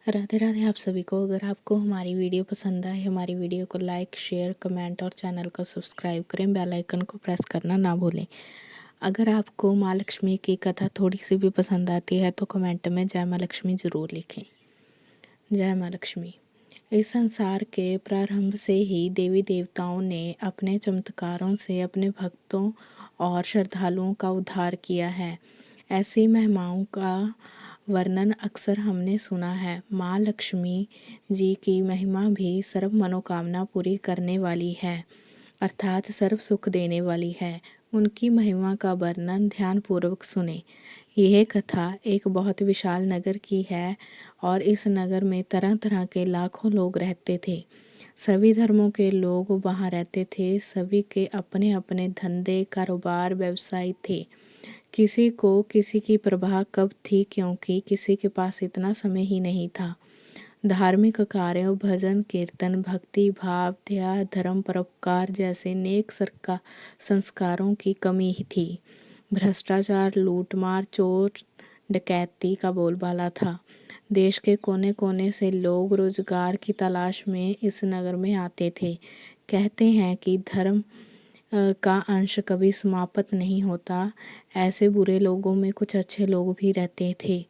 राधे राधे आप सभी को। अगर आपको हमारी वीडियो पसंद आए, हमारी वीडियो को लाइक, शेयर, कमेंट और चैनल को सब्सक्राइब करें। बेल आइकन को प्रेस करना ना भूलें। अगर आपको माँ लक्ष्मी की कथा थोड़ी सी भी पसंद आती है तो कमेंट में जय माँ लक्ष्मी ज़रूर लिखें। जय माँ लक्ष्मी। इस संसार के प्रारंभ से ही देवी देवताओं ने अपने चमत्कारों से अपने भक्तों और श्रद्धालुओं का उद्धार किया है। ऐसी महिमाओं का वर्णन अक्सर हमने सुना है। माँ लक्ष्मी जी की महिमा भी सर्व मनोकामना पूरी करने वाली है, अर्थात सर्व सुख देने वाली है। उनकी महिमा का वर्णन ध्यानपूर्वक सुने। यह कथा एक बहुत विशाल नगर की है और इस नगर में तरह तरह के लाखों लोग रहते थे। सभी धर्मों के लोग वहाँ रहते थे। सभी के अपने अपने धंधे, कारोबार, व्यवसाय थे। किसी को किसी की प्रवाह कब थी, क्योंकि किसी के पास इतना समय ही नहीं था। धार्मिक कार्यों, भजन कीर्तन, भक्ति भाव, दया, धर्म, परोपकार जैसे नेक संस्कारों की कमी ही थी। भ्रष्टाचार, लूटमार, चोर डकैती का बोलबाला था। देश के कोने कोने से लोग रोजगार की तलाश में इस नगर में आते थे। कहते हैं कि धर्म का अंश कभी समाप्त नहीं होता। ऐसे बुरे लोगों में कुछ अच्छे लोग भी रहते थे।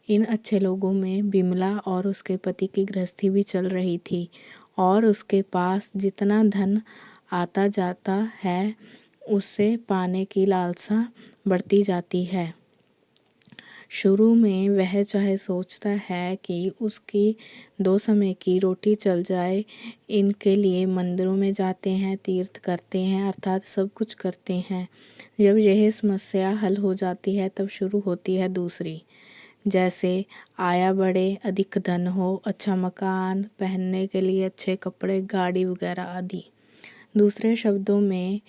इन अच्छे लोगों में बिमला और उसके पति की गृहस्थी भी चल रही थी और उसके पास जितना धन आता जाता है उससे पाने की लालसा बढ़ती जाती है। शुरू में वह चाहे सोचता है कि उसकी 2 समय की रोटी चल जाए। इनके लिए मंदिरों में जाते हैं, तीर्थ करते हैं, अर्थात सब कुछ करते हैं। जब यह समस्या हल हो जाती है तब शुरू होती है दूसरी, जैसे आया बढ़े, अधिक धन हो, अच्छा मकान, पहनने के लिए अच्छे कपड़े, गाड़ी वगैरह आदि। दूसरे शब्दों में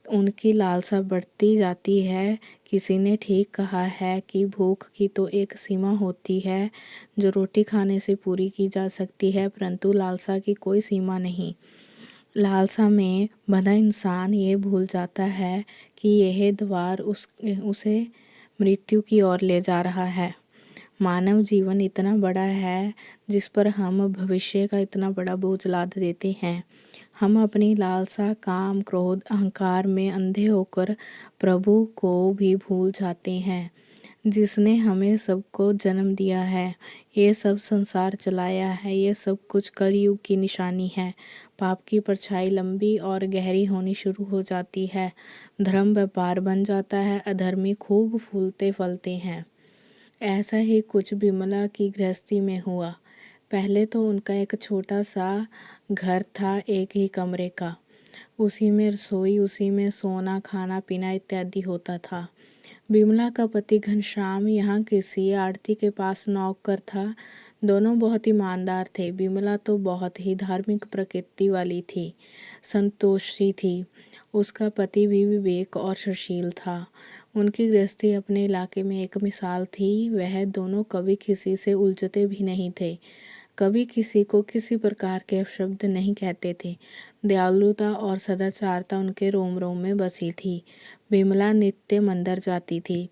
उनकी लालसा बढ़ती जाती है। किसी ने ठीक कहा है कि भूख की तो एक सीमा होती है जो रोटी खाने से पूरी की जा सकती है, परंतु लालसा की कोई सीमा नहीं। लालसा में बंधा इंसान ये भूल जाता है कि यह द्वार उसे मृत्यु की ओर ले जा रहा है। मानव जीवन इतना बड़ा है जिस पर हम भविष्य का इतना बड़ा बोझ लाद देते हैं। हम अपनी लालसा, काम, क्रोध, अहंकार में अंधे होकर प्रभु को भी भूल जाते हैं, जिसने हमें सबको जन्म दिया है, ये सब संसार चलाया है। ये सब कुछ कलयुग की निशानी है। पाप की परछाई लंबी और गहरी होनी शुरू हो जाती है। धर्म व्यापार बन जाता है। अधर्मी खूब फूलते फलते हैं। ऐसा ही कुछ बिमला की गृहस्थी में हुआ। पहले तो उनका एक छोटा सा घर था, एक ही कमरे का। उसी में रसोई, उसी में सोना, खाना पीना इत्यादि होता था। बिमला का पति घनश्याम यहाँ किसी आड़ती के पास नौकर था। दोनों बहुत ईमानदार थे। बिमला तो बहुत ही धार्मिक प्रकृति वाली थी, संतोषी थी। उसका पति भी विवेक और सुशील था। उनकी गृहस्थी अपने इलाके में एक मिसाल थी। वह दोनों कभी किसी से उलझते भी नहीं थे, कभी किसी को किसी प्रकार के अपशब्द नहीं कहते थे। दयालुता और सदाचारता उनके रोम रोम में बसी थी। बिमला नित्य मंदिर जाती थी।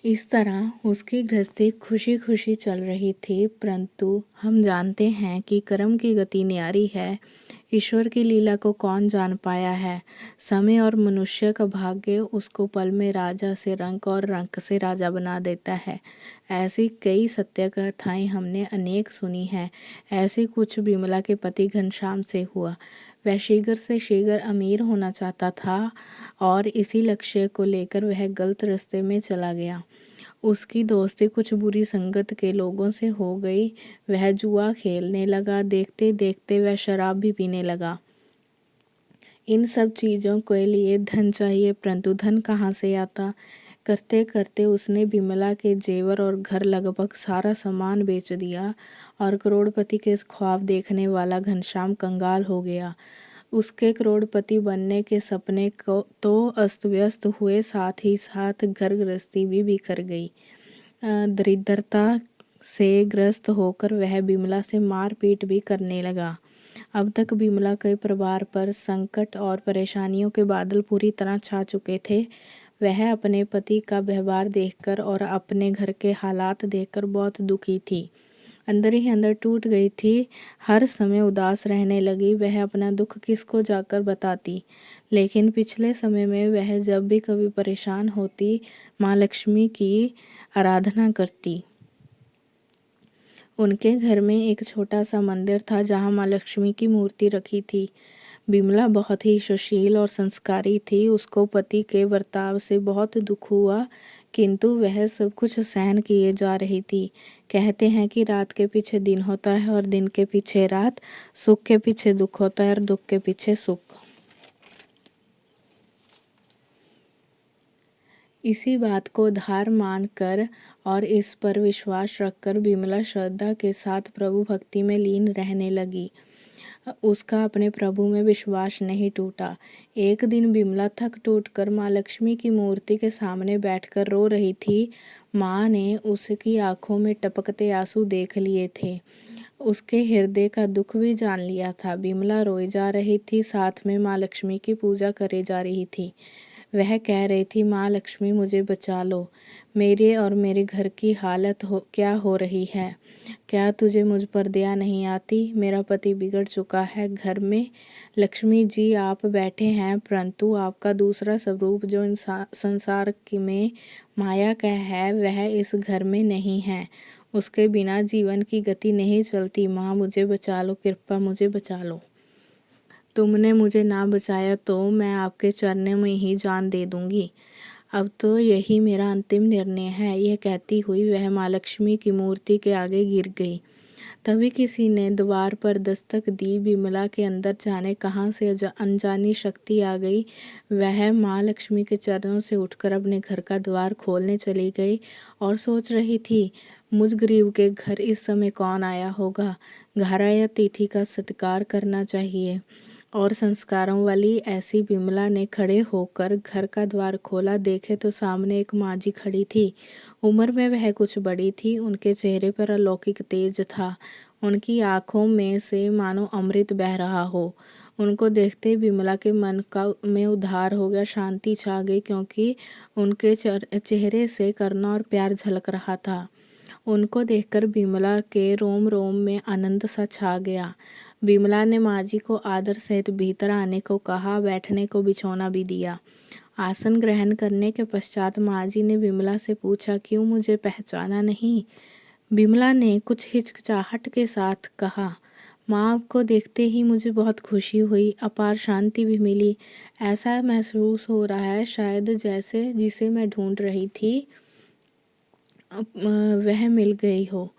इस तरह उसकी गृहस्थी खुशी खुशी चल रही थी। परंतु हम जानते हैं कि कर्म की गति न्यारी है। ईश्वर की लीला को कौन जान पाया है। समय और मनुष्य का भाग्य उसको पल में राजा से रंक और रंक से राजा बना देता है। ऐसी कई सत्य कथाएं हमने अनेक सुनी हैं। ऐसे कुछ बिमला के पति घनश्याम से हुआ। वह शीघ्र से शीघ्र अमीर होना चाहता था और इसी लक्ष्य को लेकर वह गलत रास्ते में चला गया। उसकी दोस्ती कुछ बुरी संगत के लोगों से हो गई। वह जुआ खेलने लगा। देखते देखते वह शराब भी पीने लगा। इन सब चीज़ों के लिए धन चाहिए, परंतु धन कहाँ से आता। करते करते उसने बिमला के जेवर और घर, लगभग सारा सामान बेच दिया और करोड़पति के ख्वाब देखने वाला घनश्याम कंगाल हो गया। उसके करोड़पति बनने के सपने को तो अस्त व्यस्त हुए, साथ ही साथ घर गृहस्थी भी बिखर गई। दरिद्रता से ग्रस्त होकर वह बिमला से मारपीट भी करने लगा। अब तक बिमला के परिवार पर संकट और परेशानियों के बादल पूरी तरह छा चुके थे। वह अपने पति का व्यवहार देखकर और अपने घर के हालात देखकर बहुत दुखी थी। अंदर ही अंदर टूट गई थी। हर समय उदास रहने लगी। वह अपना दुख किसको जाकर बताती। लेकिन पिछले समय में वह जब भी कभी परेशान होती, माँ लक्ष्मी की आराधना करती। उनके घर में एक छोटा सा मंदिर था जहाँ माँ लक्ष्मी की मूर्ति रखी थी। बिमला बहुत ही सुशील और संस्कारी थी। उसको पति के बर्ताव से बहुत दुख हुआ, किंतु वह सब कुछ सहन किए जा रही थी। कहते हैं कि रात के पीछे दिन होता है और दिन के पीछे रात, सुख के पीछे दुख होता है और दुख के पीछे सुख। इसी बात को धार मानकर और इस पर विश्वास रखकर बिमला श्रद्धा के साथ प्रभु भक्ति में लीन रहने लगी। उसका अपने प्रभु में विश्वास नहीं टूटा। एक दिन बिमला थक टूट कर माँ लक्ष्मी की मूर्ति के सामने बैठकर रो रही थी। माँ ने उसकी आंखों में टपकते आंसू देख लिए थे। उसके हृदय का दुख भी जान लिया था। बिमला रोई जा रही थी, साथ में माँ लक्ष्मी की पूजा करे जा रही थी। वह कह रही थी, माँ लक्ष्मी मुझे बचा लो। मेरे और मेरे घर की हालत क्या हो रही है। क्या तुझे मुझ पर दया नहीं आती। मेरा पति बिगड़ चुका है घर में। लक्ष्मी जी आप बैठे हैं, परंतु आपका दूसरा स्वरूप जो संसार में माया का है वह इस घर में नहीं है। उसके बिना जीवन की गति नहीं चलती। माँ मुझे बचा लो, कृपा मुझे बचा लो। तुमने मुझे ना बचाया तो मैं आपके चरणों में ही जान दे दूंगी। अब तो यही मेरा अंतिम निर्णय है। यह कहती हुई वह माँ लक्ष्मी की मूर्ति के आगे गिर गई। तभी किसी ने द्वार पर दस्तक दी। बिमला के अंदर जाने कहाँ से अनजानी शक्ति आ गई। वह माँ लक्ष्मी के चरणों से उठकर अपने घर का द्वार खोलने चली गई और सोच रही थी, मुझ गरीब के घर इस समय कौन आया होगा। घर आया अतिथि का सत्कार करना चाहिए। और संस्कारों वाली ऐसी बिमला ने खड़े होकर घर का द्वार खोला। देखे तो सामने एक माँ जी खड़ी थी। उम्र में वह कुछ बड़ी थी। उनके चेहरे पर अलौकिक तेज था। उनकी आंखों में से मानो अमृत बह रहा हो। उनको देखते बिमला के मन में उद्धार हो गया, शांति छा गई, क्योंकि उनके चेहरे से करुणा और प्यार झलक रहा था। उनको देखकर बिमला के रोम रोम में आनंद सा छा गया। बिमला ने माँ जी को आदर सहित भीतर आने को कहा। बैठने को बिछौना भी दिया। आसन ग्रहण करने के पश्चात माँ जी ने बिमला से पूछा, क्यों मुझे पहचाना नहीं। बिमला ने कुछ हिचकिचाहट के साथ कहा, माँ आपको देखते ही मुझे बहुत खुशी हुई, अपार शांति भी मिली। ऐसा महसूस हो रहा है शायद जैसे जिसे मैं ढूंढ रही थी वह मिल गई हो,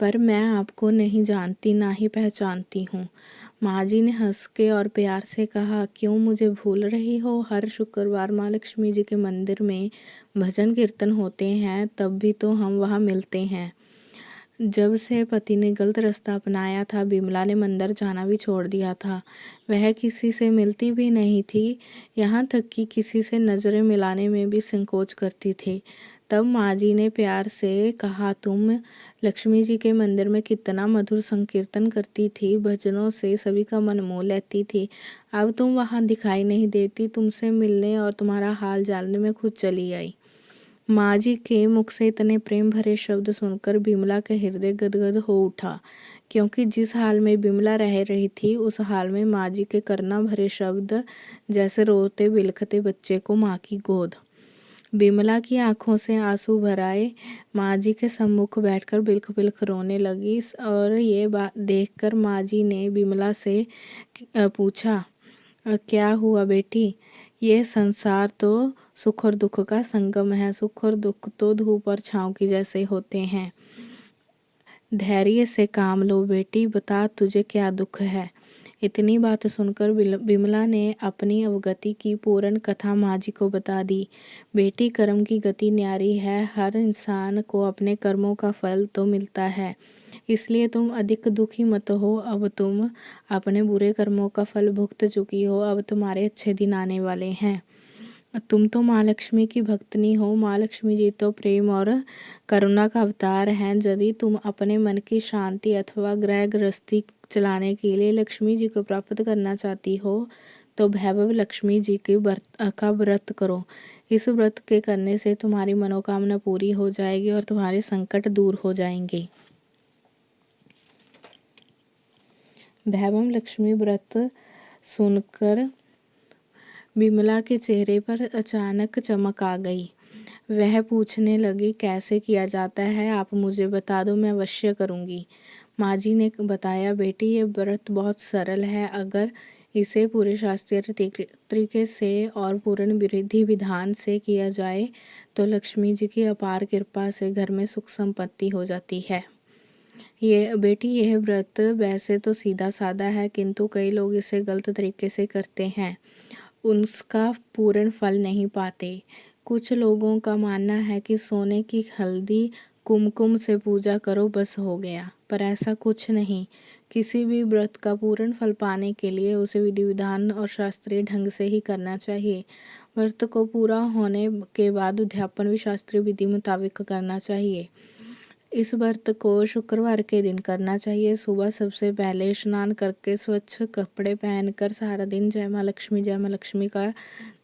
पर मैं आपको नहीं जानती, ना ही पहचानती हूँ। माँ जी ने हंस के और प्यार से कहा, क्यों मुझे भूल रही हो। हर शुक्रवार माँ लक्ष्मी जी के मंदिर में भजन कीर्तन होते हैं, तब भी तो हम वहाँ मिलते हैं। जब से पति ने गलत रास्ता अपनाया था, बिमला ने मंदिर जाना भी छोड़ दिया था। वह किसी से मिलती भी नहीं थी, यहाँ तक कि किसी से नज़रें मिलाने में भी संकोच करती थी। तब माँ जी ने प्यार से कहा, तुम लक्ष्मी जी के मंदिर में कितना मधुर संकीर्तन करती थी, भजनों से सभी का मन मोह लेती थी। अब तुम वहाँ दिखाई नहीं देती। तुमसे मिलने और तुम्हारा हाल जानने में खुद चली आई। माँ जी के मुख से इतने प्रेम भरे शब्द सुनकर बिमला का हृदय गदगद हो उठा, क्योंकि जिस हाल में बिमला रह रही थी उस हाल में माँ जी के करुणा भरे शब्द जैसे रोते बिलखते बच्चे को माँ की गोद। बिमला की आंखों से आंसू भर आए। माँ जी के सम्मुख बैठकर बिलख बिलख रोने लगी। और ये बात देखकर माँ जी ने बिमला से पूछा, क्या हुआ बेटी। ये संसार तो सुख और दुख का संगम है। सुख और दुख तो धूप और छाँव की जैसे होते हैं। धैर्य से काम लो बेटी, बता तुझे क्या दुख है। इतनी बात सुनकर बिमला ने अपनी अवगति की पूर्ण कथा माँ जी को बता दी। बेटी, कर्म की गति न्यारी है। हर इंसान को अपने कर्मों का फल तो मिलता है, इसलिए तुम अधिक दुखी मत हो। अब तुम अपने बुरे कर्मों का फल भुगत चुकी हो। अब तुम्हारे अच्छे दिन आने वाले हैं। तुम तो माँ लक्ष्मी की भक्तनी हो। माँ लक्ष्मी जी तो प्रेम और करुणा का अवतार हैं। यदि तुम अपने मन की शांति अथवा गृह गृहस्थी चलाने के लिए लक्ष्मी जी को प्राप्त करना चाहती हो तो वैभव लक्ष्मी जी का व्रत करो। इस व्रत के करने से तुम्हारी मनोकामना पूरी हो जाएगी और तुम्हारे संकट दूर हो जाएंगे। भैवम लक्ष्मी व्रत सुनकर विमला के चेहरे पर अचानक चमक आ गई। वह पूछने लगी, कैसे किया जाता है, आप मुझे बता दो, मैं अवश्य करूँगी। माँ जी ने बताया, बेटी ये व्रत बहुत सरल है। अगर इसे पूरे शास्त्रीय तरीके से और पूर्ण विधि विधान से किया जाए तो लक्ष्मी जी की अपार कृपा से घर में सुख संपत्ति हो जाती है। ये बेटी, यह व्रत वैसे तो सीधा साधा है, किंतु कई लोग इसे गलत तरीके से करते हैं, उसका पूर्ण फल नहीं पाते। कुछ लोगों का मानना है कि सोने की हल्दी कुमकुम से पूजा करो बस हो गया, पर ऐसा कुछ नहीं। किसी भी व्रत का पूर्ण फल पाने के लिए उसे विधि विधान और शास्त्रीय ढंग से ही करना चाहिए। व्रत को पूरा होने के बाद उद्यापन भी शास्त्रीय विधि मुताबिक करना चाहिए। इस व्रत को शुक्रवार के दिन करना चाहिए। सुबह सबसे पहले स्नान करके स्वच्छ कपड़े पहनकर सारा दिन जय माँ लक्ष्मी का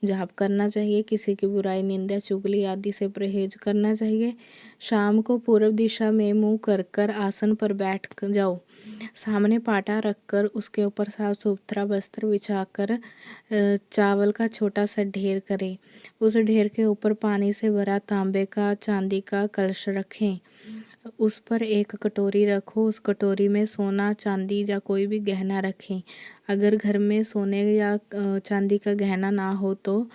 जाप करना चाहिए। किसी की बुराई, निंदा, चुगली आदि से परहेज करना चाहिए। शाम को पूर्व दिशा में मुंह कर आसन पर बैठ जाओ। सामने पाटा रखकर उसके ऊपर साफ सुथरा वस्त्र बिछाकर चावल का छोटा सा ढेर करें। उस ढेर के ऊपर पानी से भरा तांबे का, चांदी का कलश रखें। उस पर एक कटोरी रखो। उस कटोरी में सोना, चांदी या कोई भी गहना रखें। अगर घर में सोने या चांदी का गहना ना हो तो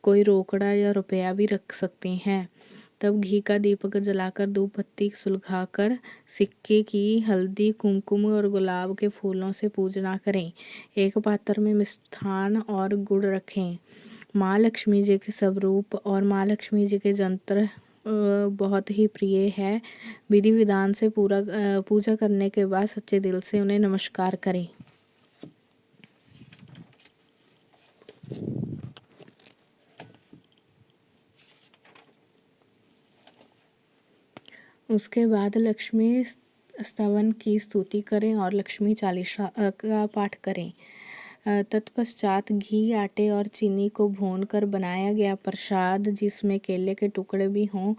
कोई रोकड़ा या रुपया भी रख सकते हैं। तब घी का दीपक जलाकर धूप बत्ती सुलगाकर सिक्के की, हल्दी, कुमकुम और गुलाब के फूलों से पूजना करें। एक पात्र में मिष्ठान और गुड़ रखें। माँ लक्ष्मी जी के स्वरूप और माँ लक्ष्मी जी के यंत्र बहुत ही प्रिय है। विधि विधान से पूजा करने के बाद सच्चे दिल से उन्हें नमस्कार करें। उसके बाद लक्ष्मी स्तवन की स्तुति करें और लक्ष्मी चालीसा का पाठ करें। तत्पश्चात घी, आटे और चीनी को भूनकर बनाया गया प्रसाद, जिसमें केले के टुकड़े भी हों,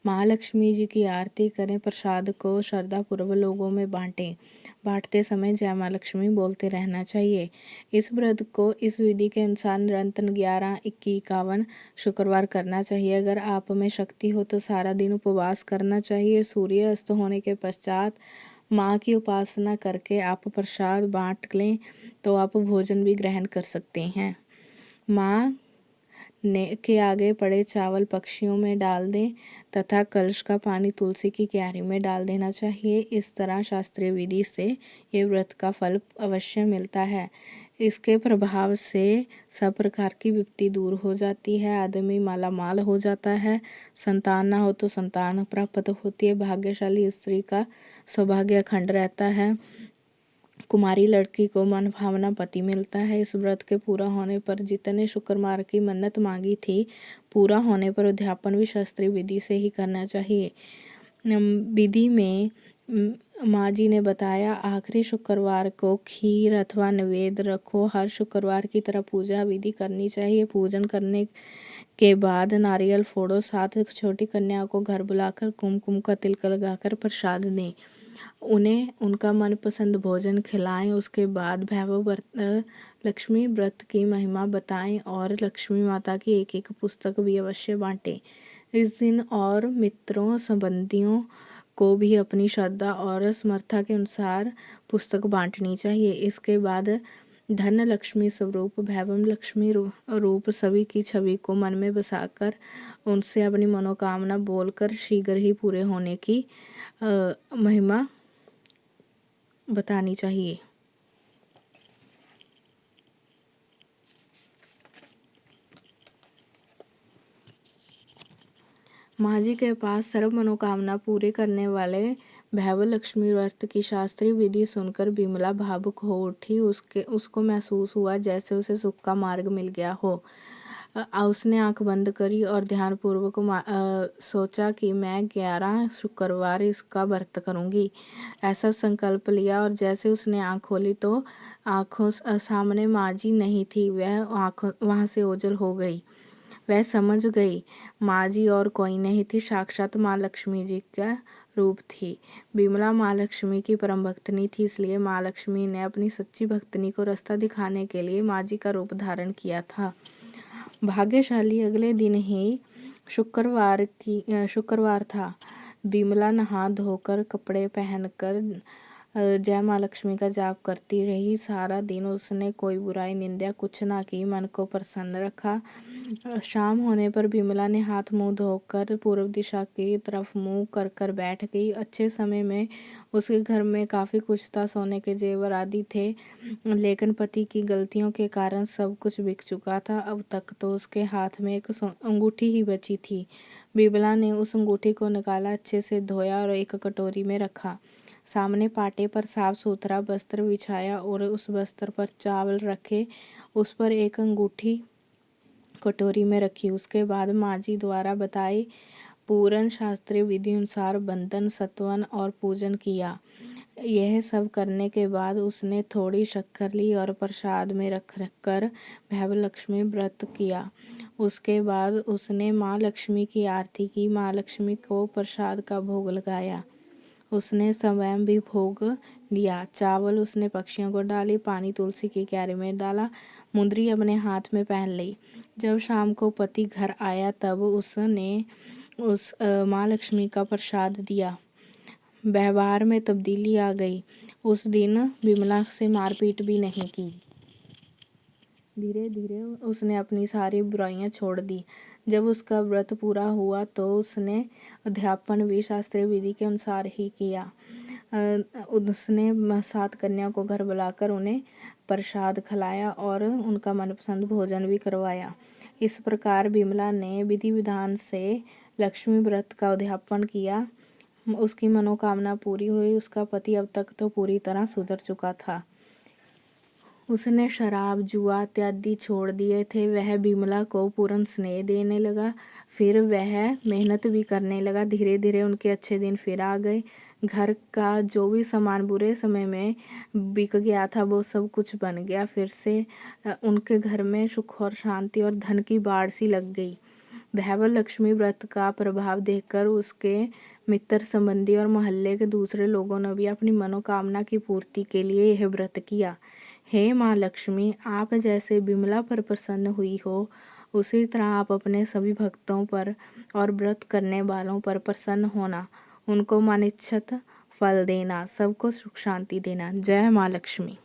महालक्ष्मी जी की आरती करें। प्रसाद को श्रद्धापूर्वक लोगों में बांटें। बांटते समय जय माँ लक्ष्मी बोलते रहना चाहिए। इस व्रत को इस विधि के अनुसार निरंतर 11, 21, 51 शुक्रवार करना चाहिए। अगर आप में शक्ति हो तो सारा दिन उपवास करना चाहिए। सूर्य अस्त होने के पश्चात माँ की उपासना करके आप प्रसाद बांट लें तो आप भोजन भी ग्रहण कर सकते हैं। माँ के आगे पड़े चावल पक्षियों में डाल दें तथा कलश का पानी तुलसी की क्यारी में डाल देना चाहिए। इस तरह शास्त्रीय विधि से ये व्रत का फल अवश्य मिलता है। इसके प्रभाव से सब प्रकार की विपत्ति दूर हो जाती है। आदमी मालामाल हो जाता है। संतान ना हो तो संतान प्राप्त होती है। भाग्यशाली स्त्री का सौभाग्य अखंड रहता है। कुमारी लड़की को मनभावना पति मिलता है। इस व्रत के पूरा होने पर जितने शुक्रवार की मन्नत मांगी थी, पूरा होने पर उद्यापन भी शास्त्रीय विधि से ही करना चाहिए। विधि में माँ जी ने बताया, आखिरी शुक्रवार को खीर अथवा नैवेद्य रखो। हर शुक्रवार की तरह पूजा विधि करनी चाहिए। पूजन करने के बाद नारियल फोड़ो। 7 छोटी कन्याओं को घर बुलाकर कुमकुम का तिलक लगाकर प्रसाद दें। उन्हें उनका मनपसंद भोजन खिलाएं। उसके बाद लक्ष्मी व्रत की महिमा बताएं और लक्ष्मी माता की एक एक पुस्तक भी अवश्य बांटें। इस दिन और मित्रों, संबंधियों को भी अपनी श्रद्धा और समर्था के अनुसार पुस्तक बांटनी चाहिए। इसके बाद धन लक्ष्मी स्वरूप भैवम लक्ष्मी रूप सभी की छवि को मन में बसाकर उनसे अपनी मनोकामना बोलकर शीघ्र ही पूरे होने की महिमा बतानी चाहिए। माँ जी के पास सर्व मनोकामना पूरे करने वाले भैव लक्ष्मी व्रत की शास्त्रीय विधि सुनकर विमला भावुक हो उठी। उसको महसूस हुआ जैसे उसे सुख का मार्ग मिल गया हो। उसने आंख बंद करी और ध्यानपूर्वक सोचा कि मैं 11 शुक्रवार इसका व्रत करूंगी। ऐसा संकल्प लिया और जैसे उसने आंख खोली तो आंखों सामने माँ जी नहीं थी। वह वहाँ से ओझल हो गई। वह समझ गई माँ जी और कोई नहीं थी, साक्षात माँ लक्ष्मी जी का रूप थी। विमला माँ लक्ष्मी की परम भक्तनी थी, इसलिए माँ लक्ष्मी ने अपनी सच्ची भक्तनी को रास्ता दिखाने के लिए माँ जी का रूप धारण किया था। भाग्यशाली अगले दिन ही शुक्रवार था। विमला नहा धोकर कपड़े पहनकर जय माँ लक्ष्मी का जाप करती रही। सारा दिन उसने कोई बुराई निंदा कुछ ना की, मन को प्रसन्न रखा। शाम होने पर विमला ने हाथ मुंह धोकर पूर्व दिशा की तरफ मुंह कर कर बैठ गई। अच्छे समय में उसके घर में काफ़ी कुछ था, सोने के जेवर आदि थे, लेकिन पति की गलतियों के कारण सब कुछ बिक चुका था। अब तक तो उसके हाथ में एक अंगूठी ही बची थी। विमला ने उस अंगूठी को निकाला, अच्छे से धोया और एक कटोरी में रखा। सामने पाटे पर साफ सुथरा वस्त्र बिछाया और उस वस्त्र पर चावल रखे, उस पर एक अंगूठी कटोरी में रखी। उसके बाद माँ जी द्वारा बताई पूर्ण शास्त्रीय विधि अनुसार बंधन, सत्वन और पूजन किया। यह सब करने के बाद उसने थोड़ी शक्कर ली और प्रसाद में रख कर भैव लक्ष्मी व्रत किया। उसके बाद उसने माँ लक्ष्मी की आरती की, माँ लक्ष्मी को प्रसाद का भोग लगाया। उसने स्वयं भी भोग लिया। चावल उसने पक्षियों को डाली, पानी तुलसी की क्यारी में डाला, मुंदरी अपने हाथ में पहन ली। जब शाम को पति घर आया तब उसने माँ लक्ष्मी का प्रसाद दिया। व्यवहार में तब्दीली आ गई। उस दिन विमला से मारपीट भी नहीं की। धीरे धीरे उसने अपनी सारी बुराइयां छोड़ दी। जब उसका व्रत पूरा हुआ तो उसने अध्यापन भी शास्त्रीय विधि के अनुसार ही किया। उसने 7 कन्या को घर बुलाकर उन्हें प्रसाद खिलाया और उनका मनपसंद भोजन भी करवाया। इस प्रकार विमला ने विधि विधान से लक्ष्मी व्रत का उद्यापन किया। उसकी मनोकामना पूरी हुई। उसका पति अब तक तो पूरी तरह सुधर चुका था। उसने शराब, जुआ इत्यादि छोड़ दिए थे। वह विमला को पूर्ण स्नेह देने लगा। फिर वह मेहनत भी करने लगा। धीरे धीरे उनके अच्छे दिन फिर आ गए। घर का जो भी सामान बुरे समय में बिक गया था वो सब कुछ बन गया। फिर से उनके घर में सुख और शांति और धन की बाढ़ सी लग गई। भैव लक्ष्मी व्रत का प्रभाव देखकर उसके मित्र, संबंधी और मोहल्ले के दूसरे लोगों ने भी अपनी मनोकामना की पूर्ति के लिए यह व्रत किया। हे माँ लक्ष्मी, आप जैसे विमला पर प्रसन्न हुई हो, उसी तरह आप अपने सभी भक्तों पर और व्रत करने वालों पर प्रसन्न होना, उनको मानिच्छत फल देना, सबको सुख शांति देना। जय माँ लक्ष्मी।